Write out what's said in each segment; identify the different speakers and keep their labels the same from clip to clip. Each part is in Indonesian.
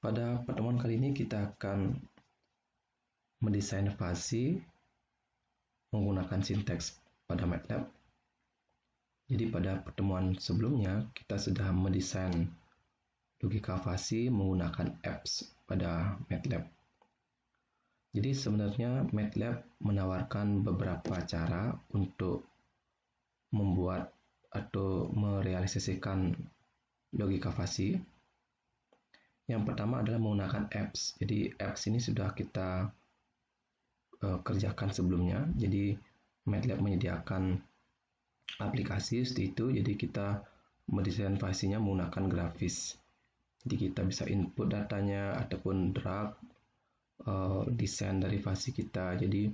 Speaker 1: Pada pertemuan kali ini kita akan mendesain fasi menggunakan sinteks pada MATLAB. Jadi pada pertemuan sebelumnya kita sudah mendesain logika fasi menggunakan apps pada MATLAB. Jadi sebenarnya MATLAB menawarkan beberapa cara untuk membuat atau merealisasikan logika fasi. Yang pertama adalah menggunakan apps. Jadi apps ini sudah kita kerjakan sebelumnya. Jadi MATLAB menyediakan aplikasi seperti itu. Jadi kita mendesain fasinya menggunakan grafis. Jadi kita bisa input datanya ataupun drag desain dari fasi kita. Jadi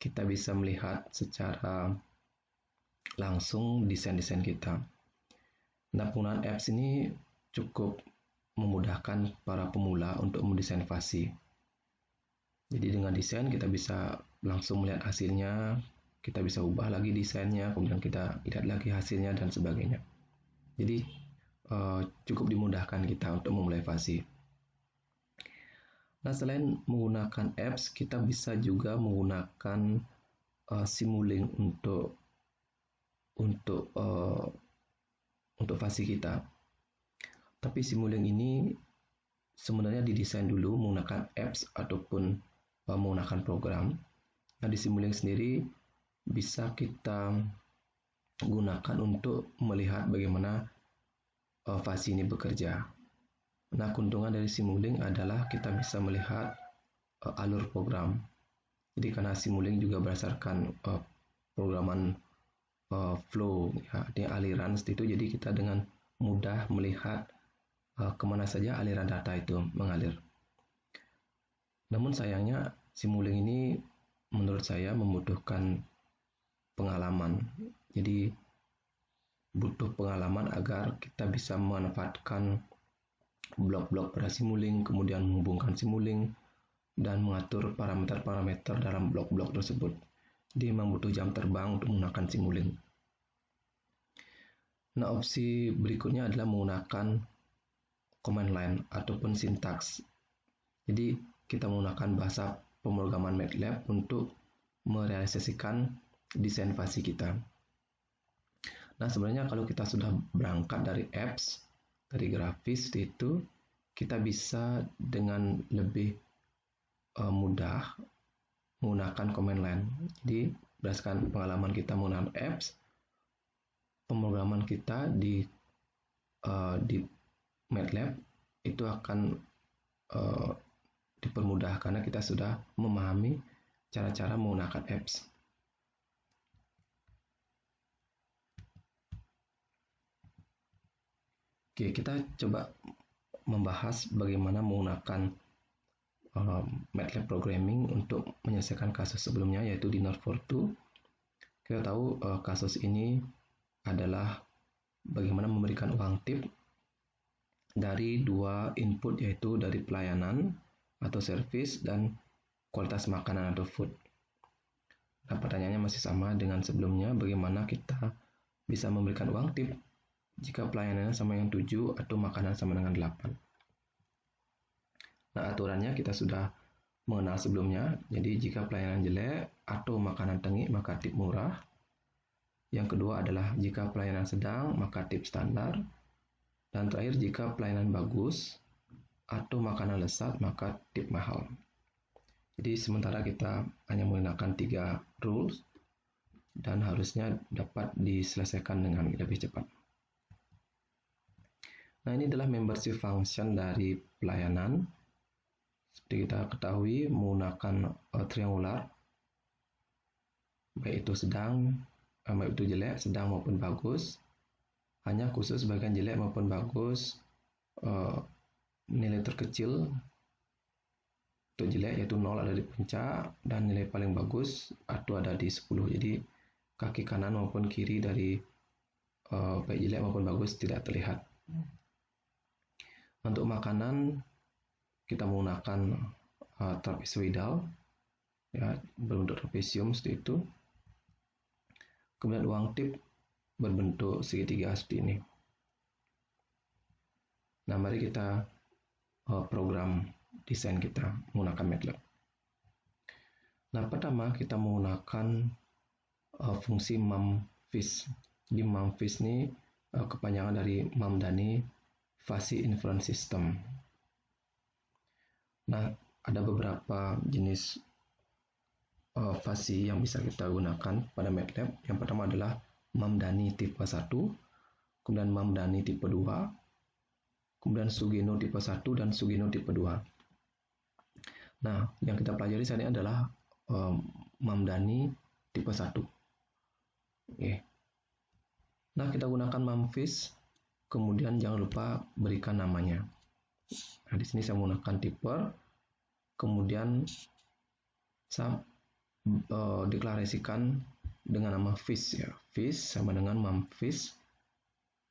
Speaker 1: kita bisa melihat secara langsung desain-desain kita. Nah, penggunaan apps ini cukup memudahkan para pemula untuk mendesain fasi. Jadi dengan desain kita bisa langsung melihat hasilnya, kita bisa ubah lagi desainnya, kemudian kita lihat lagi hasilnya dan sebagainya. Jadi cukup dimudahkan kita untuk memulai fasi. Nah, selain menggunakan apps, kita bisa juga menggunakan Simulink untuk fasi kita. Tapi Simulink ini sebenarnya didesain dulu menggunakan apps ataupun menggunakan program. Nah, di Simulink sendiri bisa kita gunakan untuk melihat bagaimana fasi ini bekerja. Nah, keuntungan dari Simulink adalah kita bisa melihat alur program. Jadi karena Simulink juga berdasarkan programan flow, ya, artinya aliran seperti itu. Jadi kita dengan mudah melihat kemana saja aliran data itu mengalir. Namun sayangnya Simulink ini menurut saya membutuhkan pengalaman. Jadi butuh pengalaman agar kita bisa memanfaatkan blok-blok pada Simulink, kemudian menghubungkan Simulink dan mengatur parameter-parameter dalam blok-blok tersebut. Jadi memang butuh jam terbang untuk menggunakan Simulink. Nah, opsi berikutnya adalah menggunakan command line ataupun sintaks. Jadi kita menggunakan bahasa pemrograman MATLAB untuk merealisasikan desain fasi kita. Nah, sebenarnya kalau kita sudah berangkat dari apps, dari grafis itu, kita bisa dengan lebih mudah menggunakan command line. Jadi berdasarkan pengalaman kita menggunakan apps, pemrograman kita di MATLAB itu akan dipermudah karena kita sudah memahami cara-cara menggunakan apps. Oke, kita coba membahas bagaimana menggunakan MATLAB programming untuk menyelesaikan kasus sebelumnya, yaitu di Node42. Kita tahu kasus ini adalah bagaimana memberikan uang tip dari dua input, yaitu dari pelayanan atau service dan kualitas makanan atau food. Nah, pertanyaannya masih sama dengan sebelumnya, bagaimana kita bisa memberikan uang tip jika pelayanannya sama dengan 7 atau makanan sama dengan 8. Nah, aturannya kita sudah mengenal sebelumnya. Jadi jika pelayanan jelek atau makanan tengik maka tip murah. Yang kedua adalah jika pelayanan sedang maka tip standar. Dan terakhir jika pelayanan bagus atau makanan lesat maka tip mahal. Jadi sementara kita hanya menggunakan 3 rules dan harusnya dapat diselesaikan dengan lebih cepat. Nah, ini adalah membership function dari pelayanan. Seperti kita ketahui menggunakan triangular, baik itu sedang, baik itu jelek, sedang maupun bagus. Hanya khusus bagian jelek maupun bagus, nilai terkecil untuk jelek yaitu 0 ada di puncak dan nilai paling bagus atau ada di 10. Jadi kaki kanan maupun kiri dari baik jelek maupun bagus tidak terlihat. Untuk makanan kita menggunakan trapezoidal, ya, berbentuk trapesium seperti itu. Kemudian uang tip berbentuk segitiga seperti ini. Nah, mari kita program desain kita menggunakan MATLAB. Nah, pertama kita menggunakan fungsi MUMFIS. Di MUMFIS ini kepanjangan dari Mamdani Fuzzy Inference System. Nah, ada beberapa jenis fuzzy yang bisa kita gunakan pada MATLAB. Yang pertama adalah Mamdani tipe 1, kemudian Mamdani tipe 2, kemudian Sugeno tipe 1 dan Sugeno tipe 2. Nah, yang kita pelajari saat ini adalah Mamdani tipe 1. Oke. Nah, kita gunakan MUMFIS, kemudian jangan lupa berikan namanya. Nah, di sini saya menggunakan tipe, kemudian saya deklarasikan dengan nama FIS ya. FIS sama dengan MUMFIS,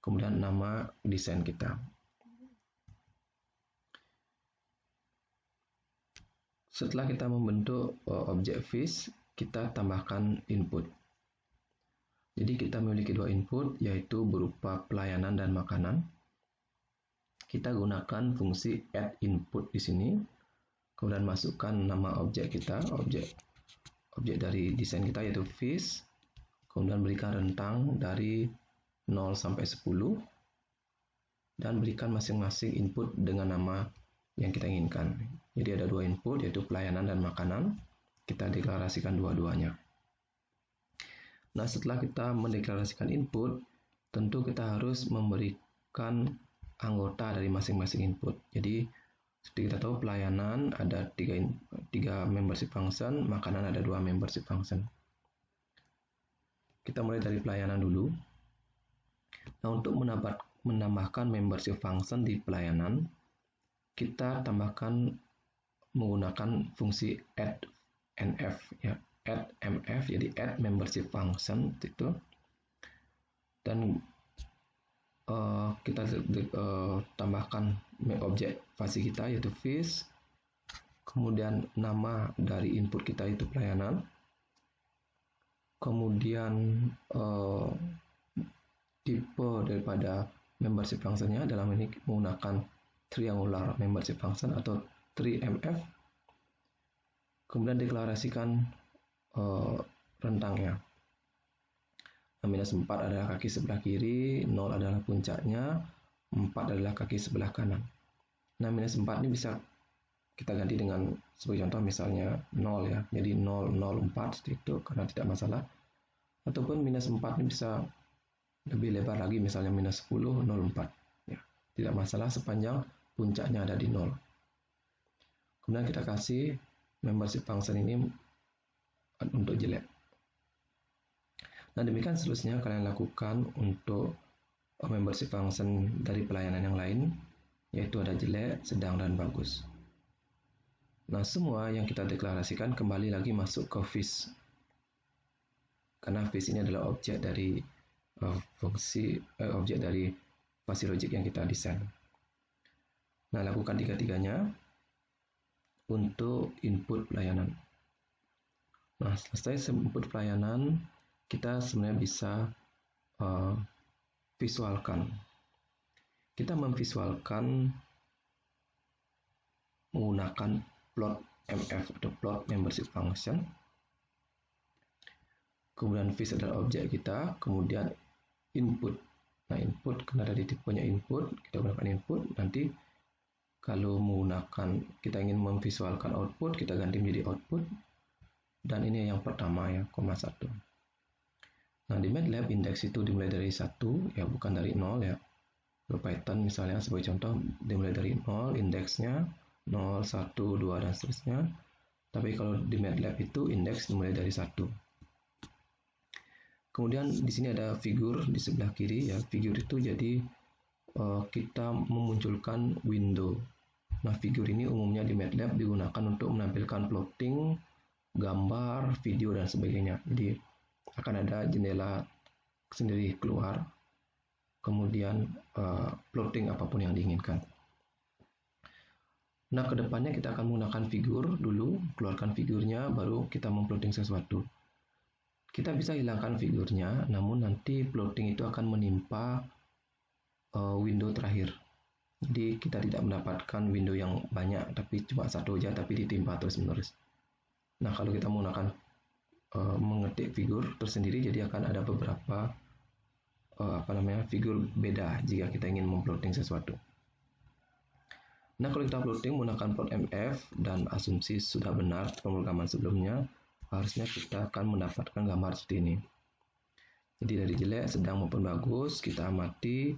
Speaker 1: kemudian nama desain kita. Setelah kita membentuk objek FIS, kita tambahkan input. Jadi kita memiliki dua input, yaitu berupa pelayanan dan makanan. Kita gunakan fungsi add input di sini, kemudian masukkan nama objek kita, objek dari desain kita yaitu FIS, kemudian berikan rentang dari 0 sampai 10, dan berikan masing-masing input dengan nama yang kita inginkan. Jadi ada dua input, yaitu pelayanan dan makanan. Kita deklarasikan dua-duanya. Nah, setelah kita mendeklarasikan input, tentu kita harus memberikan anggota dari masing-masing input. Jadi, seperti kita tahu pelayanan ada tiga membership function, makanan ada 2 membership function. Kita mulai dari pelayanan dulu. Nah, untuk menambahkan membership function di pelayanan, kita tambahkan menggunakan fungsi add mf ya. Add mf, jadi add membership function itu, dan kita tambahkan objek fuzzy kita yaitu FIS, kemudian nama dari input kita itu pelayanan, kemudian tipe daripada membership functionnya dalam ini menggunakan triangular membership function atau 3mf, kemudian deklarasikan rentangnya. Minus 4 adalah kaki sebelah kiri, 0 adalah puncaknya, 4 adalah kaki sebelah kanan. Nah, minus 4 ini bisa kita ganti dengan sebagai contoh misalnya 0 ya. Jadi 0, 0, 4 seperti itu karena tidak masalah. Ataupun minus 4 ini bisa lebih lebar lagi, misalnya minus 10, 0, 4. Ya, tidak masalah sepanjang puncaknya ada di 0. Kemudian kita kasih membership function ini untuk jelek. Nah, demikian seterusnya kalian lakukan untuk membership function dari pelayanan yang lain, yaitu ada jelek, sedang, dan bagus. Nah, semua yang kita deklarasikan kembali lagi masuk ke FIS. Karena FIS ini adalah objek dari objek dari fuzzy logic yang kita desain. Nah, lakukan tiga-tiganya untuk input pelayanan. Nah, selesai input pelayanan, kita sebenarnya bisa visualkan. Kita memvisualkan menggunakan plot mf atau plot membership function. Kemudian FIS adalah objek kita, kemudian input. Nah, input karena dari tipenya input, kita gunakan input. Nanti kalau menggunakan kita ingin memvisualkan output, kita ganti menjadi output. Dan ini yang pertama ya, 1. Nah, di MATLAB indeks itu dimulai dari 1 ya, bukan dari 0 ya. Kalau Python misalnya sebagai contoh dimulai dari 0 indeksnya 0, 1, 2 dan seterusnya. Tapi kalau di MATLAB itu indeks dimulai dari 1. Kemudian di sini ada figur di sebelah kiri ya. Figur itu jadi kita memunculkan window. Nah, figur ini umumnya di MATLAB digunakan untuk menampilkan plotting, gambar, video dan sebagainya. Jadi akan ada jendela sendiri keluar, kemudian plotting apapun yang diinginkan. Nah, kedepannya kita akan menggunakan figur dulu, keluarkan figurnya, baru kita memplotting sesuatu. Kita bisa hilangkan figurnya, namun nanti plotting itu akan menimpa window terakhir. Jadi kita tidak mendapatkan window yang banyak, tapi cuma satu aja, tapi ditimpa terus-menerus. Nah, kalau kita menggunakan mengetik figur tersendiri, jadi akan ada beberapa figur beda jika kita ingin memplotting sesuatu. Nah, kalau kita plotting menggunakan plot MF dan asumsi sudah benar pemrograman sebelumnya, harusnya kita akan mendapatkan gambar seperti ini. Jadi dari jelek, sedang maupun bagus, kita amati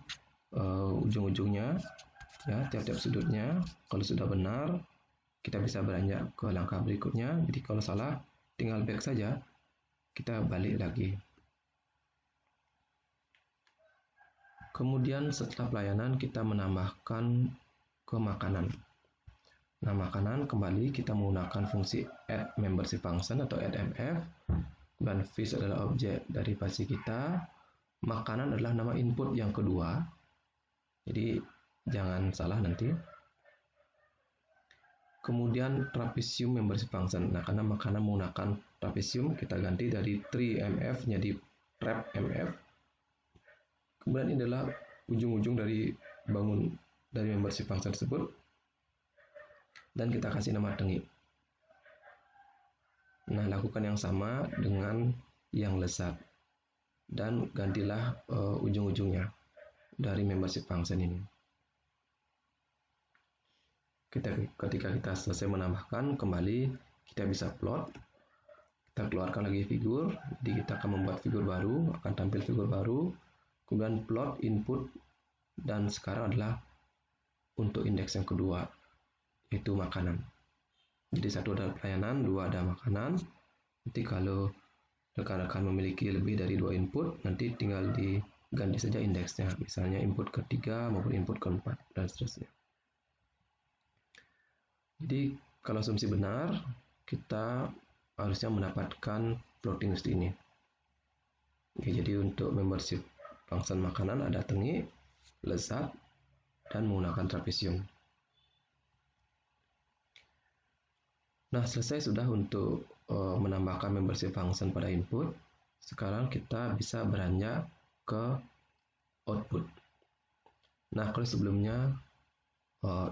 Speaker 1: ujung-ujungnya, ya, tiap-tiap sudutnya. Kalau sudah benar, kita bisa beranjak ke langkah berikutnya. Jadi kalau salah, tinggal back saja, kita balik lagi. Kemudian setelah pelayanan, kita menambahkan ke makanan. Nah, makanan kembali kita menggunakan fungsi add membership function atau add mf, dan fish adalah objek dari fungsi kita. Makanan adalah nama input yang kedua, jadi jangan salah nanti. Kemudian trapezium membership function. Nah, karena makanan menggunakan trapezium, kita ganti dari tree mf menjadi trap mf. Kemudian ini adalah ujung-ujung dari bangun dari membership function tersebut, dan kita kasih nama tengik. Nah, lakukan yang sama dengan yang lesat, dan gantilah ujung-ujungnya dari membership function ini. Ketika kita selesai menambahkan, kembali kita bisa plot. Kita keluarkan lagi figur, jadi kita akan membuat figur baru, akan tampil figur baru, kemudian plot input, dan sekarang adalah untuk indeks yang kedua, yaitu makanan. Jadi satu ada pelayanan, dua ada makanan. Nanti kalau rekan-rekan memiliki lebih dari dua input, nanti tinggal diganti saja indeksnya, misalnya input ketiga maupun input keempat, dan seterusnya. Jadi kalau asumsi benar, kita harusnya mendapatkan plotting seperti ini. Oke, jadi untuk membership function makanan ada tengik, lesat, dan menggunakan trapezium. Nah, selesai sudah untuk menambahkan membership function pada input. Sekarang kita bisa beranjak ke output. Nah, kalau sebelumnya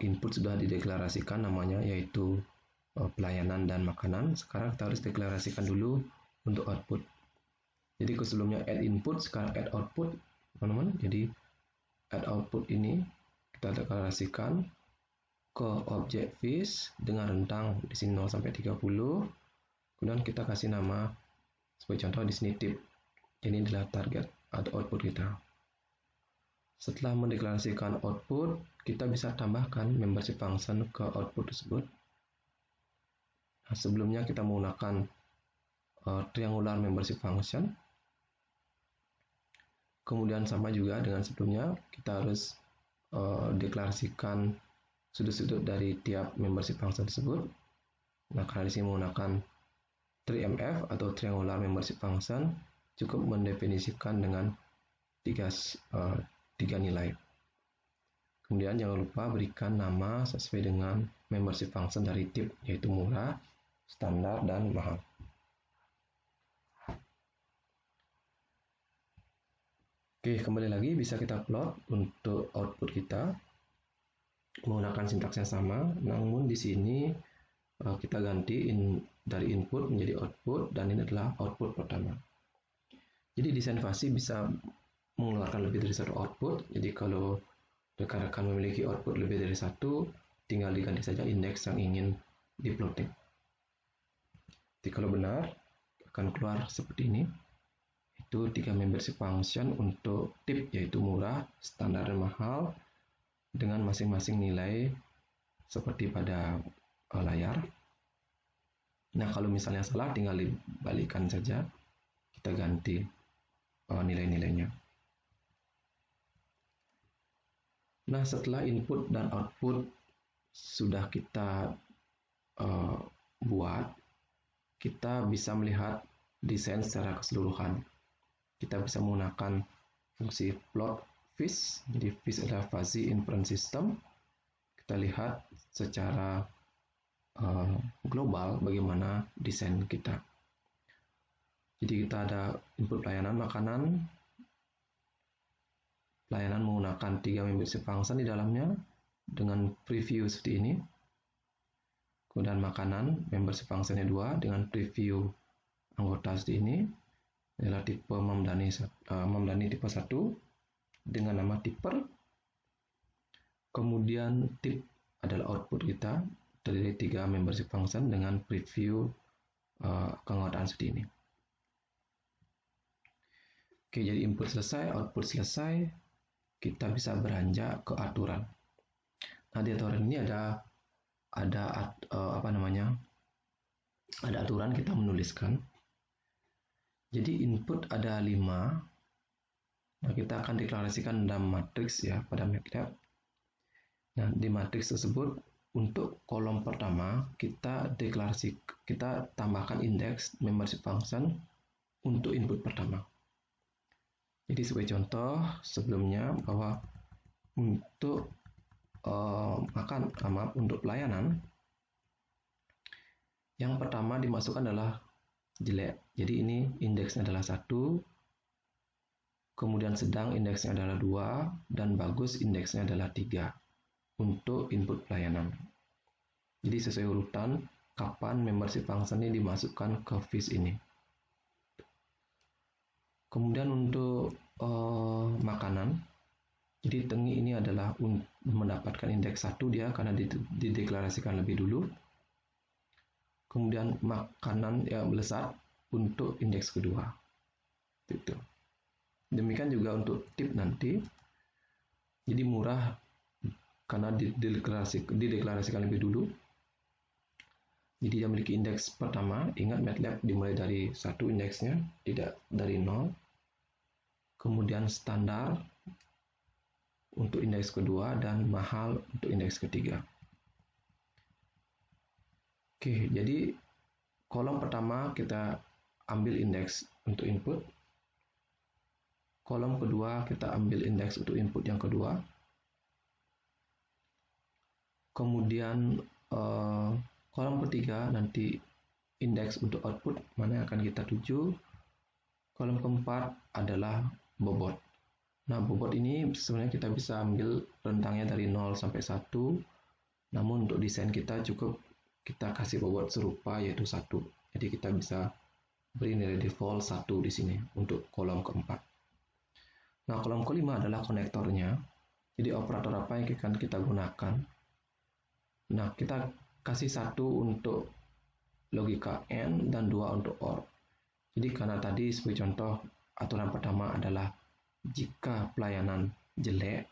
Speaker 1: input sudah dideklarasikan namanya, yaitu pelayanan dan makanan. Sekarang kita harus deklarasikan dulu untuk output. Jadi kalau sebelumnya add input, sekarang add output, teman-teman. Jadi add output ini kita deklarasikan ke objek fish dengan rentang di sini 0 sampai 30. Kemudian kita kasih nama sebagai contoh di sini tip. Ini adalah target atau output kita. Setelah mendeklarasikan output, kita bisa tambahkan membership function ke output tersebut. Nah, sebelumnya kita menggunakan triangular membership function. Kemudian sama juga dengan sebelumnya, kita harus deklarasikan sudut-sudut dari tiap membership function tersebut. Nah, karena di sini menggunakan 3mf atau triangular membership function, cukup mendefinisikan dengan tiga nilai. Kemudian jangan lupa berikan nama sesuai dengan membership function dari tip, yaitu murah, standar, dan mahal. Oke, kembali lagi bisa kita plot untuk output kita menggunakan sintaks yang sama, namun di sini kita ganti dari input menjadi output, dan ini adalah output pertama. Jadi desain fasi bisa mengeluarkan lebih dari satu output. Jadi kalau rekan-rekan memiliki output lebih dari satu, tinggal diganti saja indeks yang ingin diplotting. Jadi kalau benar akan keluar seperti ini. Itu 3 membership function untuk tip, yaitu murah, standar, dan mahal, dengan masing-masing nilai seperti pada layar. Nah, kalau misalnya salah, tinggal dibalikkan saja, kita ganti nilai-nilainya. Nah, setelah input dan output sudah kita buat, kita bisa melihat desain secara keseluruhan. Kita bisa menggunakan fungsi plot fish. Jadi fish adalah fuzzy inference system. Kita lihat secara global bagaimana desain kita. Jadi kita ada input pelayanan makanan. Pelayanan menggunakan 3 membership function di dalamnya. dengan preview seperti ini. Kemudian makanan, membership functionnya 2 dengan preview anggota seperti ini. Adalah tipe Mamdani tipe 1 dengan nama tipper. Kemudian tip adalah output kita dari 3 membership function dengan preview keanggotaan seperti ini. Oke, jadi input selesai, output selesai, kita bisa beranjak ke aturan. Nah, di aturan ini ada ada aturan kita menuliskan. Jadi input ada 5. Nah, kita akan deklarasikan dalam matriks ya pada MATLAB. Nah, di matriks tersebut untuk kolom pertama kita tambahkan indeks membership function untuk input pertama. Jadi sebagai contoh sebelumnya bahwa untuk untuk pelayanan yang pertama dimasukkan adalah jelek. Jadi ini indeksnya adalah 1, kemudian sedang indeksnya adalah 2, dan bagus indeksnya adalah 3 untuk input pelayanan. Jadi sesuai urutan kapan membership function ini dimasukkan ke fish ini. Kemudian untuk makanan, jadi tengi ini adalah mendapatkan indeks 1 dia karena dideklarasikan lebih dulu. Kemudian makanan yang lezat untuk indeks kedua. Itu. Demikian juga untuk tip nanti. Jadi murah karena dideklarasikan lebih dulu. Jadi dia memiliki indeks pertama. Ingat MATLAB dimulai dari 1 indeksnya, tidak dari 0. Kemudian standar untuk indeks kedua dan mahal untuk indeks ketiga. Oke, jadi kolom pertama kita ambil indeks untuk input. Kolom kedua kita ambil indeks untuk input yang kedua. Kemudian kolom ketiga nanti indeks untuk output mana yang akan kita tuju. Kolom keempat adalah bobot. Nah, bobot ini sebenarnya kita bisa ambil rentangnya dari 0 sampai 1. Namun untuk desain kita cukup kita kasih bobot serupa yaitu 1. Jadi kita bisa beri nilai default 1 di sini untuk kolom keempat. Nah, kolom kelima adalah konektornya. Jadi operator apa yang akan kita gunakan? Nah, kita kasih 1 untuk logika AND dan 2 untuk OR. Jadi karena tadi sebagai contoh aturan pertama adalah jika pelayanan jelek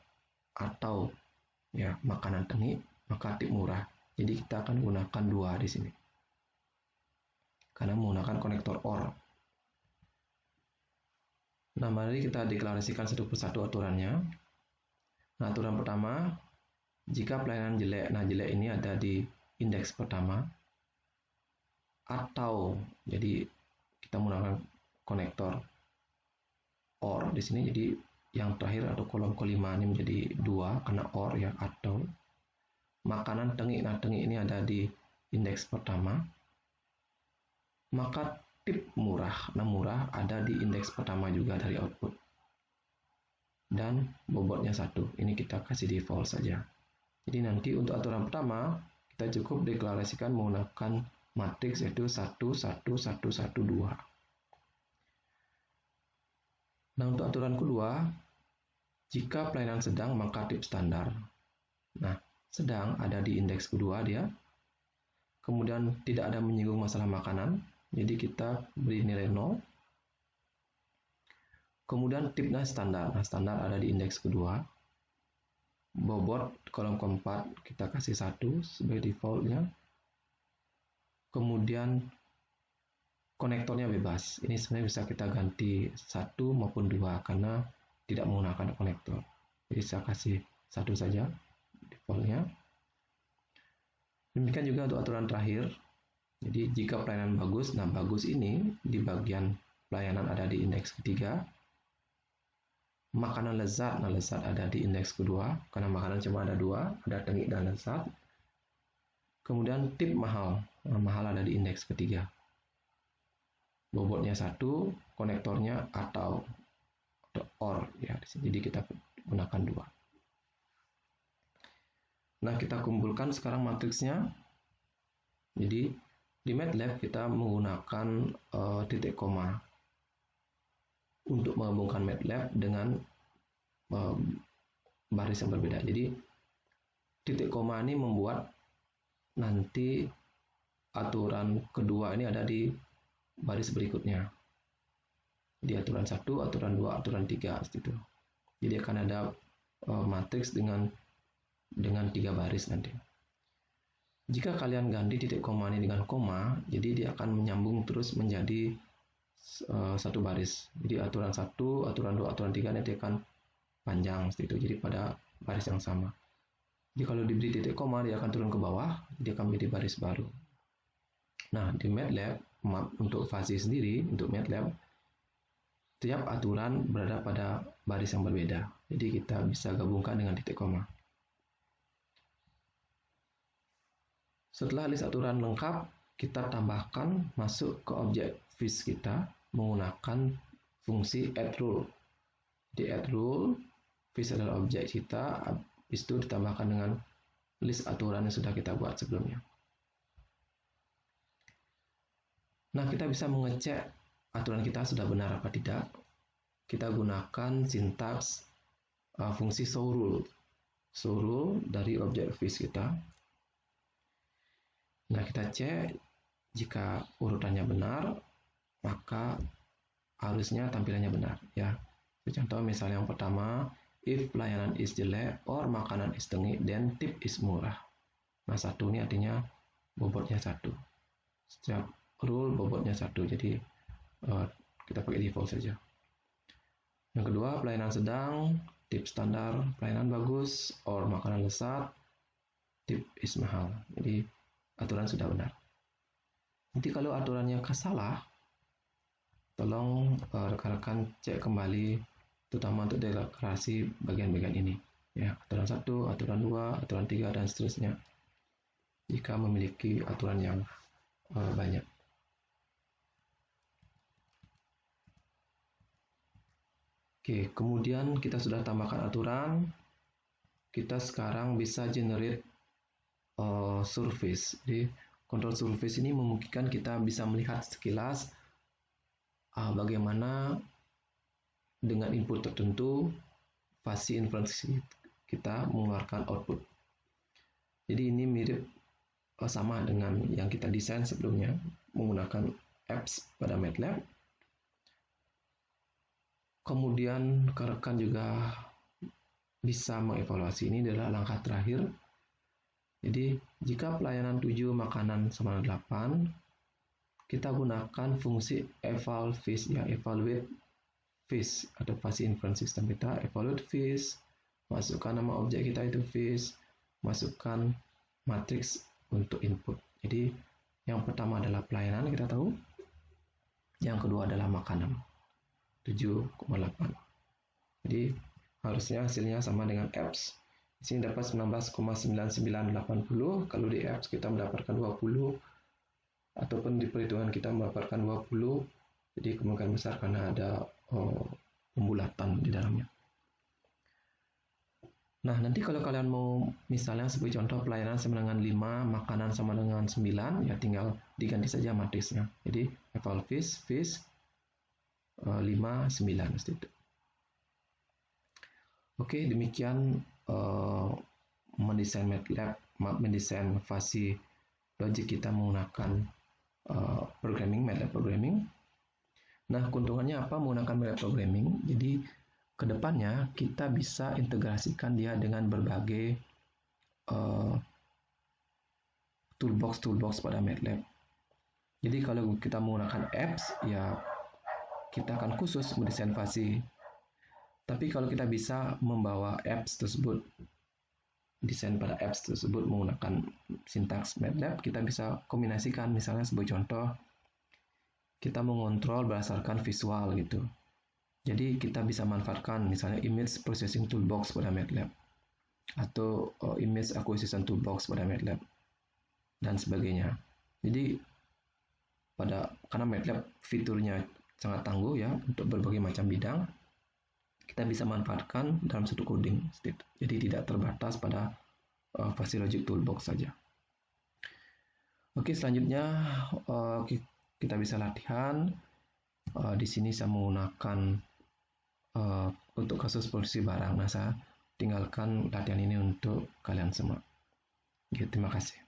Speaker 1: atau ya makanan tengik, maka tip murah. Jadi kita akan gunakan 2 di sini. Karena menggunakan konektor OR. Nah, mari kita deklarasikan satu persatu aturannya. Nah, aturan pertama, jika pelayanan jelek, nah jelek ini ada di indeks pertama. Atau, jadi kita menggunakan konektor OR di sini. Jadi yang terakhir atau kolom kelima ini menjadi 2 karena OR ya, atau makanan tengik. Nah, tengik ini ada di indeks pertama. Maka tip murah. Nah, murah ada di indeks pertama juga dari output. Dan bobotnya 1. Ini kita kasih default saja. Jadi nanti untuk aturan pertama, kita cukup deklarasikan menggunakan matriks yaitu 1, 1, 1, 1, 2. Nah, untuk aturan kedua, jika pelayanan sedang maka tip standar. Nah, sedang ada di indeks kedua dia. Kemudian tidak ada menyinggung masalah makanan. Jadi kita beri nilai 0. Kemudian tipnya standar. Nah, standar ada di indeks kedua. Bobot kolom keempat kita kasih 1 sebagai defaultnya. Kemudian konektornya bebas. Ini sebenarnya bisa kita ganti 1 maupun 2 karena tidak menggunakan konektor. Jadi saya kasih 1 saja defaultnya. Demikian juga untuk aturan terakhir. Jadi jika pelayanan bagus, nah bagus ini di bagian pelayanan ada di indeks ketiga. Makanan lezat, nah lezat ada di indeks kedua karena makanan cuma ada 2, ada tengik dan lezat. Kemudian tip mahal, nah, mahal ada di indeks ketiga. Bobotnya 1, konektornya atau OR ya. Jadi kita gunakan 2. Nah, kita kumpulkan sekarang matriksnya. Jadi di MATLAB kita menggunakan titik koma untuk menggabungkan MATLAB dengan baris yang berbeda. Jadi titik koma ini membuat nanti aturan kedua ini ada di baris berikutnya. Di aturan 1, aturan 2, aturan 3 seperti itu. Jadi akan ada matriks dengan 3 baris nanti. Jika kalian ganti titik koma ini dengan koma, jadi dia akan menyambung terus menjadi satu baris. Jadi aturan 1, aturan 2, aturan 3 nanti akan panjang seperti itu. Jadi pada baris yang sama. Jadi kalau diberi titik koma, dia akan turun ke bawah, dia akan menjadi baris baru. Nah, di MATLAB, untuk fuzzy sendiri, untuk MATLAB, tiap aturan berada pada baris yang berbeda. Jadi kita bisa gabungkan dengan titik koma. Setelah list aturan lengkap, kita tambahkan masuk ke objek fish kita menggunakan fungsi addRule. Di addRule, fish adalah objek kita, habis itu ditambahkan dengan list aturan yang sudah kita buat sebelumnya. Nah, kita bisa mengecek aturan kita sudah benar apa tidak. Kita gunakan sintaks fungsi showRule. ShowRule dari objek fish kita. Nah, kita cek jika urutannya benar, maka harusnya tampilannya benar ya. Contoh misalnya yang pertama, if pelayanan is jelek or makanan is tengik, then tip is murah. Nah, 1 ini artinya bobotnya 1. Setiap rule bobotnya 1, jadi kita pakai default saja. Yang kedua, pelayanan sedang, tip standar, pelayanan bagus, or makanan lezat, tip is mahal. Jadi aturan sudah benar. Nanti kalau aturannya salah, tolong rekan-rekan cek kembali, terutama untuk deklarasi bagian-bagian ini. Ya, aturan 1, aturan 2, aturan 3, dan seterusnya. Jika memiliki aturan yang banyak. Oke, kemudian kita sudah tambahkan aturan. Kita sekarang bisa generate surface. Jadi control surface ini memungkinkan kita bisa melihat sekilas bagaimana dengan input tertentu fuzzy inference kita mengeluarkan output. Jadi ini mirip sama dengan yang kita desain sebelumnya menggunakan apps pada MATLAB. Kemudian rekan juga bisa mengevaluasi, ini adalah langkah terakhir. Jadi jika pelayanan 7 makanan sama 8, kita gunakan fungsi eval fish ya, evaluate fish atau fuzzy inference system kita, evaluate fish, masukkan nama objek kita itu fish, masukkan matriks untuk input. Jadi yang pertama adalah pelayanan, kita tahu. Yang kedua adalah makanan 7,8. Jadi harusnya hasilnya sama dengan apps. Di sini dapat 19,9980. Kalau di apps kita mendapatkan 20, ataupun di perhitungan kita mendapatkan 20. Jadi kemungkinan besar karena ada pembulatan di dalamnya. Nah, nanti kalau kalian mau misalnya sebagai contoh pelayanan sama dengan 5, makanan sama dengan 9, ya tinggal diganti saja matriksnya. Jadi eval fish 5, 9 seperti itu. Oke, demikian mendesain MATLAB, mendesain fuzzy logic kita menggunakan MATLAB programming. Nah, keuntungannya apa menggunakan MATLAB programming? Jadi kedepannya kita bisa integrasikan dia dengan berbagai toolbox pada MATLAB. Jadi kalau kita menggunakan apps, ya kita akan khusus mendesain fuzzy. Tapi kalau kita bisa membawa apps tersebut, desain pada apps tersebut menggunakan sintaks MATLAB, kita bisa kombinasikan. Misalnya sebagai contoh, kita mengontrol berdasarkan visual gitu. Jadi kita bisa manfaatkan misalnya image processing toolbox pada MATLAB atau image acquisition toolbox pada MATLAB dan sebagainya. Jadi karena MATLAB fiturnya sangat tangguh ya untuk berbagai macam bidang, kita bisa manfaatkan dalam satu coding. Jadi tidak terbatas pada versi Logic Toolbox saja. Oke, selanjutnya kita bisa latihan. Di sini saya menggunakan untuk kasus posisi barang. Nah, saya tinggalkan latihan ini untuk kalian semua. Terima kasih.